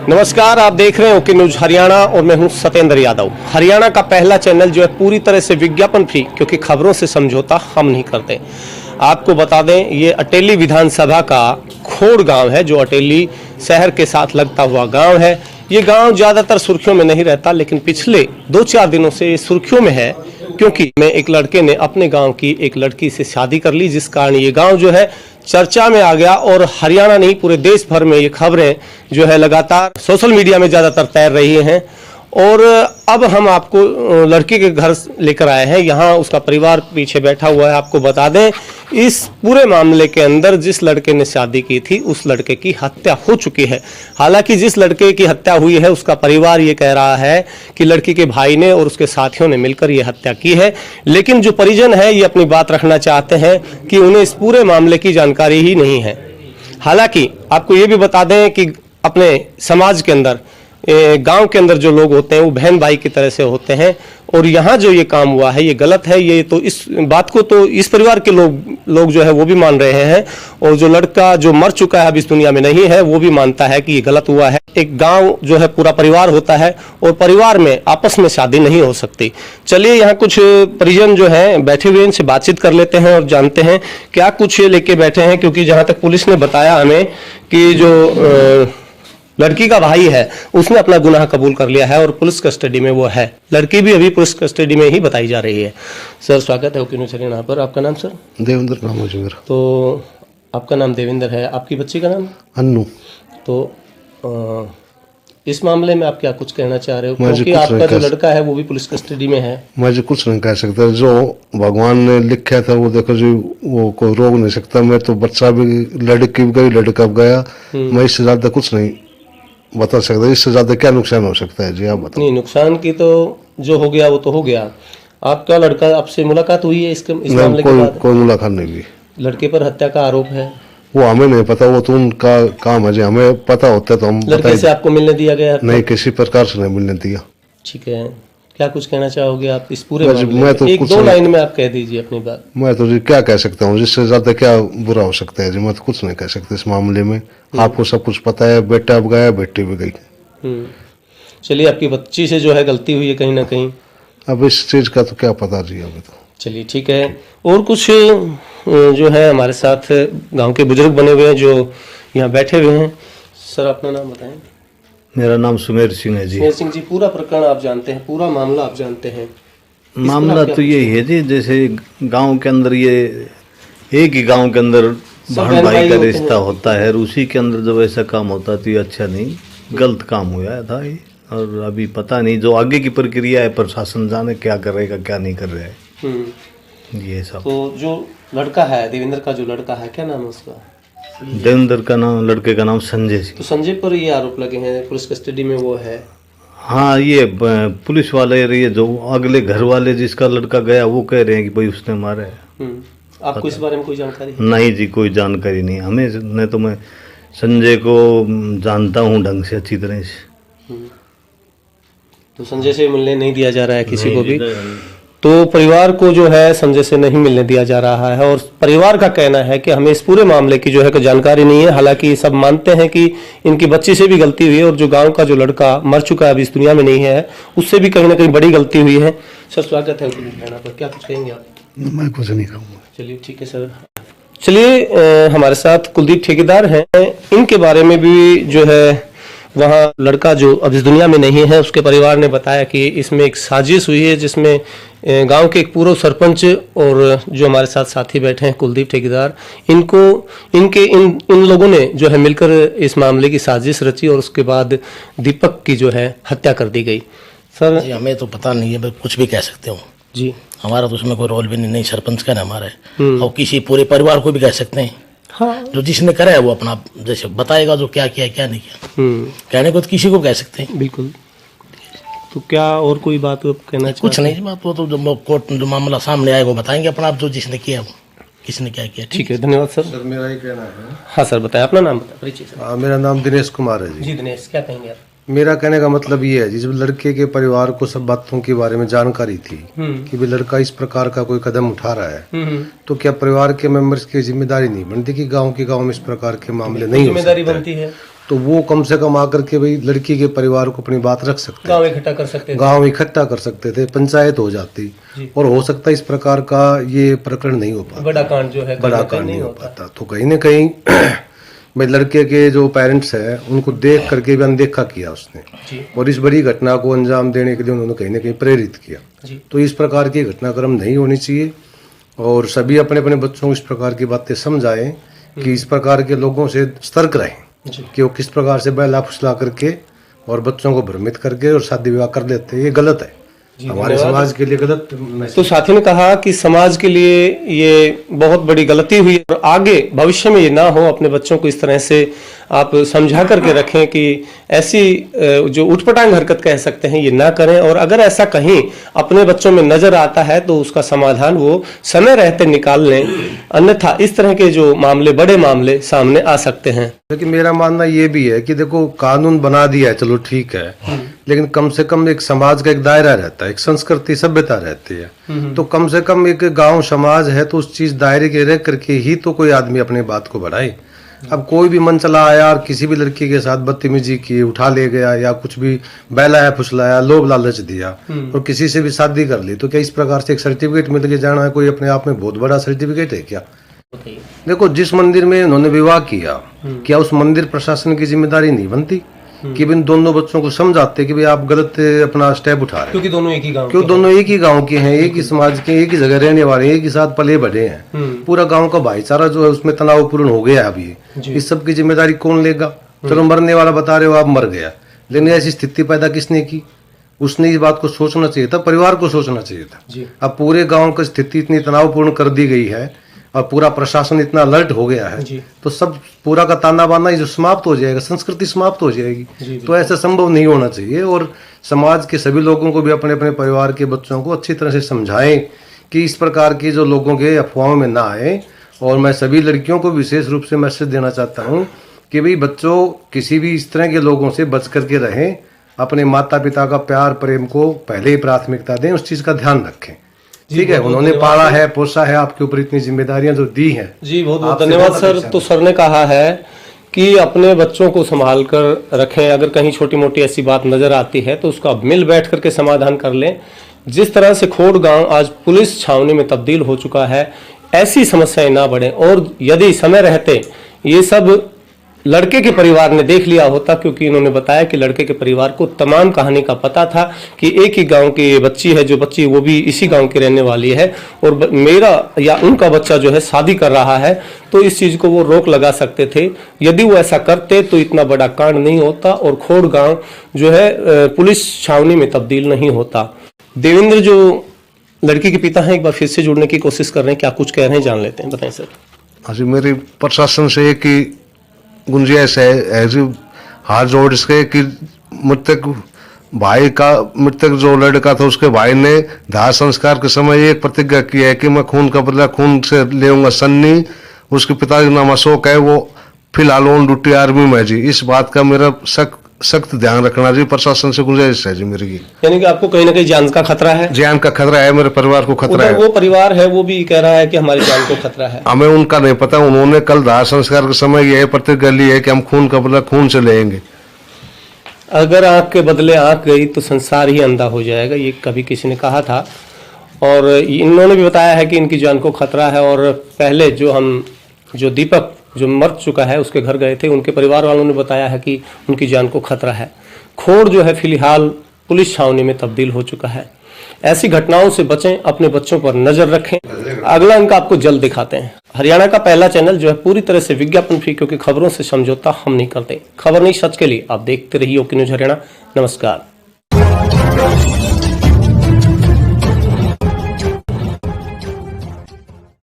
नमस्कार, आप देख रहे हैं ओके न्यूज हरियाणा और मैं हूं सतेंद्र यादव। हरियाणा का पहला चैनल जो है पूरी तरह से विज्ञापन फ्री, क्योंकि खबरों से समझौता हम नहीं करते। आपको बता दें, ये अटेली विधानसभा का खोड़ गांव है, जो अटेली शहर के साथ लगता हुआ गांव है। ये गांव ज़्यादातर सुर्खियों में नहीं रहता, लेकिन पिछले 2-4 दिनों से ये सुर्खियों में है, क्योंकि एक लड़के ने अपने गांव की एक लड़की से शादी कर ली, जिस कारण ये गांव जो है चर्चा में आ गया। और हरियाणा नहीं, पूरे देश भर में ये खबरें जो है लगातार सोशल मीडिया में ज़्यादातर तैर रही हैं। और अब हम आपको लड़की के घर लेकर आए हैं। यहाँ उसका परिवार पीछे बैठा हुआ है। आपको बता दें, इस पूरे मामले के अंदर जिस लड़के ने शादी की थी, उस लड़के की हत्या हो चुकी है। हालांकि जिस लड़के की हत्या हुई है, उसका परिवार ये कह रहा है कि लड़की के भाई ने और उसके साथियों ने मिलकर ये हत्या की है। लेकिन जो परिजन है, ये अपनी बात रखना चाहते हैं कि उन्हें इस पूरे मामले की जानकारी ही नहीं है। हालांकि आपको ये भी बता दें कि अपने समाज के अंदर, गांव के अंदर जो लोग होते हैं, वो बहन भाई की तरह से होते हैं। और यहाँ जो ये काम हुआ है, ये गलत है। ये तो इस बात को तो इस परिवार के लोग जो है वो भी मान रहे हैं, और जो लड़का जो मर चुका है, अब इस दुनिया में नहीं है, वो भी मानता है कि ये गलत हुआ है। एक गांव जो है पूरा परिवार होता है, और परिवार में आपस में शादी नहीं हो सकती। चलिए, यहाँ कुछ परिजन जो है बैठे हुए, इनसे बातचीत कर लेते हैं और जानते हैं क्या कुछ लेके बैठे हैं। क्योंकि जहाँ तक पुलिस ने बताया हमें कि जो लड़की का भाई है, उसने अपना गुनाह कबूल कर लिया है और पुलिस कस्टडी में वो है। लड़की भी अभी पुलिस कस्टडी में ही बताई जा रही है। सर, स्वागत है ओके न्यूज हरियाणा पर। आपका नाम सर? देवेंद्र नाम है मेरा। तो आपका नाम देवेंद्र है, आपकी बच्ची का नाम? अन्नू। तो इस मामले में आप क्या कुछ कहना चाह रहे हो, क्योंकि आपका जो लड़का है वो भी पुलिस कस्टडी में है? मैं कुछ नहीं कह सकता। जो भगवान ने लिखा था वो देखो जी, वो कोई रोक नहीं सकता। मैं तो बच्चा भी, लड़की भी गई, लड़का भी गया। मैं इससे ज्यादा कुछ नहीं बता सकता। इससे ज्यादा क्या नुकसान हो सकता है जी, आप बताओ। नहीं, नुकसान की तो जो हो गया वो तो हो गया। आपका लड़का, आपसे मुलाकात हुई है इस मामले के बाद? कोई मुलाकात नहीं हुई। लड़के पर हत्या का आरोप है, वो हमें नहीं पता, वो तो उनका काम है जी। हमें पता होता तो हम लड़के से आपको मिलने दिया गया? नहीं, किसी प्रकार से नहीं मिलने दिया। ठीक है, क्या कुछ कहना चाहोगे आप इस पूरे मैं तो एक दो लाइन में आप कह दीजिए अपनी बात। मैं तो जी क्या कह सकता हूँ, जिससे ज्यादा क्या बुरा हो सकता है जी। मैं तो कुछ नहीं कह सकता इस मामले में। आपको सब कुछ पता है, बेटा भी गया, बेटी भी गई। चलिए, आपकी बच्ची से जो है गलती हुई है कहीं ना कहीं। अब इस चीज का तो क्या पता जी अभी तो। चलिए, ठीक है। और कुछ जो है हमारे साथ गांव के बुजुर्ग बने हुए हैं जो यहाँ बैठे हुए हैं। सर, अपना नाम बताएं। मेरा नाम सुमेर सिंह है जी। सुमेर सिंह जी, पूरा प्रकरण आप जानते हैं, पूरा मामला आप जानते हैं? मामला तो ये है जी, जैसे गांव के अंदर, ये एक ही गांव के अंदर बहन भाई का रिश्ता होता है, और उसी के अंदर जब ऐसा काम होता है तो ये अच्छा नहीं, गलत काम हुआ था ये। और अभी पता नहीं जो आगे की प्रक्रिया है, प्रशासन जाने क्या करेगा क्या नहीं कर रहा है ये सब। तो जो लड़का है, देवेंद्र का जो लड़का है, क्या नाम है उसका? देवेंद्र का नाम, लड़के का नाम संजय सिंह। तो संजय पर ये आरोप लगे हैं, पुलिस कस्टडी में वो है? हाँ, ये पुलिस वाले, ये जो अगले घर वाले जिसका लड़का गया, वो कह रहे हैं कि भाई उसने मारा है। आपको इस बारे में कोई जानकारी है? नहीं जी, कोई जानकारी नहीं हमें। नहीं तो मैं संजय को जानता हूँ ढंग से, अच्छी तरह से। तो संजय से मिलने नहीं दिया जा रहा है किसी को भी? तो परिवार को जो है संजय से नहीं मिलने दिया जा रहा है, और परिवार का कहना है कि हमें इस पूरे मामले की जो है कोई जानकारी नहीं है। हालांकि सब मानते हैं कि इनकी बच्ची से भी गलती हुई है, और जो गांव का जो लड़का मर चुका है, अभी इस दुनिया में नहीं है, उससे भी कहीं ना कहीं बड़ी गलती हुई है। सर, स्वागत है पर। क्या कुछ कहेंगे आप? मैं कुछ नहीं कहूँगा। चलिए, ठीक है सर। चलिए, हमारे साथ कुलदीप ठेकेदार हैं। इनके बारे में भी जो है, वहाँ लड़का जो अब इस दुनिया में नहीं है, उसके परिवार ने बताया कि इसमें एक साजिश हुई है, जिसमें गांव के एक पूर्व सरपंच और जो हमारे साथ साथी बैठे हैं कुलदीप ठेकेदार, इन लोगों ने जो है मिलकर इस मामले की साजिश रची, और उसके बाद दीपक की जो है हत्या कर दी गई। सर जी, हमें तो पता नहीं है, मैं कुछ भी कह सकते हूँ जी। हमारा तो उसमें कोई रोल भी नहीं, सरपंच का ना हमारा है, और किसी पूरे परिवार को भी कह सकते हैं। हाँ, जो जिसने करा है वो अपना जैसे बताएगा, जो क्या किया क्या नहीं किया। कहने को तो किसी को कह सकते हैं। बिल्कुल। तो क्या और कोई बात कहना? कुछ नहीं बात, वो तो जो कोर्ट जो मामला सामने आएगा वो बताएंगे अपना, आप जो जिसने किया वो किसने क्या किया। ठीक है, धन्यवाद सर। सर, मेरा ही कहना है। हाँ सर, बताएं अपना नाम, बताएं, परिचय सर। मेरा नाम दिनेश कुमार है जी। दिनेश, क्या कहेंगे आप? मेरा कहने का मतलब ये है, जब लड़के के परिवार को सब बातों के बारे में जानकारी थी कि भाई लड़का इस प्रकार का कोई कदम उठा रहा है, तो क्या परिवार के मेंबर्स की जिम्मेदारी नहीं बनती कि गांव में इस प्रकार के मामले नहीं हो सकते? जिम्मेदारी बनती है। तो वो कम से कम आकर के भाई लड़की के परिवार को अपनी बात रख सकते, गांव इकट्ठा कर सकते थे, गांव इकट्ठा कर सकते थे, पंचायत हो जाती और हो सकता है इस प्रकार का ये प्रकरण नहीं हो पाता, बड़ा कांड जो है बड़ा कांड नहीं हो पाता। तो कहीं ना कहीं भाई लड़के के जो पेरेंट्स है उनको देख करके भी अनदेखा किया उसने और इस बड़ी घटना को अंजाम देने के लिए उन्होंने कहीं ना कहीं प्रेरित किया। तो इस प्रकार की घटनाक्रम नहीं होनी चाहिए और सभी अपने अपने बच्चों को इस प्रकार की बातें समझाएं कि इस प्रकार के लोगों से सतर्क रहें कि वो किस प्रकार से बहला फुसला करके और बच्चों को भ्रमित करके और शादी विवाह कर लेते हैं। ये गलत है, हमारे समाज के लिए गलत। तो साथी ने कहा कि समाज के लिए ये बहुत बड़ी गलती हुई और आगे भविष्य में ये ना हो। अपने बच्चों को इस तरह से आप समझा करके रखें कि ऐसी जो उठपटांग हरकत कह सकते हैं ये ना करें और अगर ऐसा कहीं अपने बच्चों में नजर आता है तो उसका समाधान वो समय रहते निकाल लें, अन्यथा इस तरह के जो मामले बड़े मामले सामने आ सकते हैं। लेकिन मेरा मानना ये भी है कि देखो कानून बना दिया है, चलो ठीक है, लेकिन कम से कम एक समाज का एक दायरा रहता है, एक संस्कृति सभ्यता रहती है। तो कम से कम एक गांव समाज है तो उस चीज दायरे के रह करके ही तो कोई आदमी अपने बात को बढ़ाए। अब कोई भी मन चला आया और किसी भी लड़की के साथ बदतमीजी की, उठा ले गया या कुछ भी बहलाया फुसलाया, लोभ लालच दिया और किसी से भी शादी कर ली, तो क्या इस प्रकार से एक सर्टिफिकेट मिल के जाना है कोई अपने आप में बहुत बड़ा सर्टिफिकेट है क्या? देखो जिस मंदिर में उन्होंने विवाह किया, क्या उस मंदिर प्रशासन की जिम्मेदारी नहीं बनती कि इन दोनों बच्चों को समझाते कि भाई आप गलत अपना स्टेप उठा रहे हैं? क्योंकि दोनों एक ही गांव के हैं, एक ही समाज के, एक ही जगह रहने वाले, एक ही साथ पले बढ़े हैं। पूरा गांव का भाईचारा जो है उसमें तनावपूर्ण हो गया अभी। इस सब की जिम्मेदारी कौन लेगा? चलो मरने वाला बता रहे हो आप, मर गया, लेकिन ऐसी स्थिति पैदा किसने की? उसने इस बात को सोचना चाहिए था, परिवार को सोचना चाहिए था। अब पूरे गाँव की स्थिति इतनी तनावपूर्ण कर दी गई है और पूरा प्रशासन इतना अलर्ट हो गया है तो सब पूरा का ताना बाना जो समाप्त हो जाएगा, संस्कृति समाप्त हो जाएगी। तो ऐसा संभव नहीं होना चाहिए और समाज के सभी लोगों को भी अपने अपने परिवार के बच्चों को अच्छी तरह से समझाएं कि इस प्रकार की जो लोगों के अफवाहों में ना आए। और मैं सभी लड़कियों को विशेष रूप से मैसेज देना चाहता हूँ कि भाई बच्चों किसी भी इस तरह के लोगों से बच करके रहें, अपने माता पिता का प्यार प्रेम को पहले ही प्राथमिकता दें, उस चीज का ध्यान रखें। ठीक है, उन्होंने पाला है, पोसा है, आपके ऊपर इतनी जिम्मेदारियां जो दी हैं। जी बहुत बहुत धन्यवाद सर। तो सर ने कहा है कि अपने बच्चों को संभाल कर रखें, अगर कहीं छोटी मोटी ऐसी बात नजर आती है तो उसका मिल बैठ करके समाधान कर लें। जिस तरह से खोड़ गांव आज पुलिस छावनी में तब्दील हो चुका है, ऐसी समस्याएं ना बढ़े और यदि समय रहते ये सब लड़के के परिवार ने देख लिया होता, क्योंकि इन्होंने बताया कि लड़के के परिवार को तमाम कहानी का पता था कि एक ही गांव की ये बच्ची है, जो बच्ची वो भी इसी गांव की रहने वाली है और मेरा या उनका बच्चा जो है शादी कर रहा है, तो इस चीज को वो रोक लगा सकते थे। यदि वो ऐसा करते तो इतना बड़ा कांड नहीं होता और खोड़ गांव जो है पुलिस छावनी में तब्दील नहीं होता। देवेंद्र जो लड़की के पिता हैं, एक बार फिर से जुड़ने की कोशिश कर रहे हैं, क्या कुछ कह रहे हैं जान लेते हैं, बताएं सर। हाँ जी, मेरी प्रशासन से एक ही गुंजाइश है, ऐसी हाथ जोड़ इसके कि मृतक जो लड़का था उसके भाई ने दाह संस्कार के समय एक प्रतिज्ञा की है कि मैं खून का बदला खून से लेऊंगा। सन्नी उसके पिता का नाम अशोक है, वो फिलहाल ऑन ड्यूटी आर्मी में जी। इस बात का मेरा सख्त ध्यान रखना जी, प्रशासन से गुंजाइश है जी मेरी। यानी कि आपको कहीं ना कहीं जान का खतरा है? जान का खतरा है, मेरे परिवार को खतरा है। वो परिवार है वो भी कह रहा है कि हमारी जान को खतरा है। हमें उनका नहीं पता, उन्होंने कल दाह संस्कार के समय यह प्रतिज्ञा ली है कि हम खून का बदला खून से लेंगे। अगर आंख के बदले आंख गई तो संसार ही अंधा हो जाएगा, ये कभी किसी ने कहा था। और इन्होंने भी बताया है कि इनकी जान को खतरा है। और पहले जो दीपक जो मर चुका है उसके घर गए थे, उनके परिवार वालों ने बताया है कि उनकी जान को खतरा है। खोड़ जो है फिलहाल पुलिस छावनी में तब्दील हो चुका है। ऐसी घटनाओं से बचें, अपने बच्चों पर नजर रखें। अगला अंक आपको जल्द दिखाते हैं। हरियाणा का पहला चैनल जो है पूरी तरह से विज्ञापन फ्री, क्योंकि खबरों से समझौता हम नहीं करते। खबर नहीं सच के लिए आप देखते रहिए ओके न्यूज हरियाणा। नमस्कार।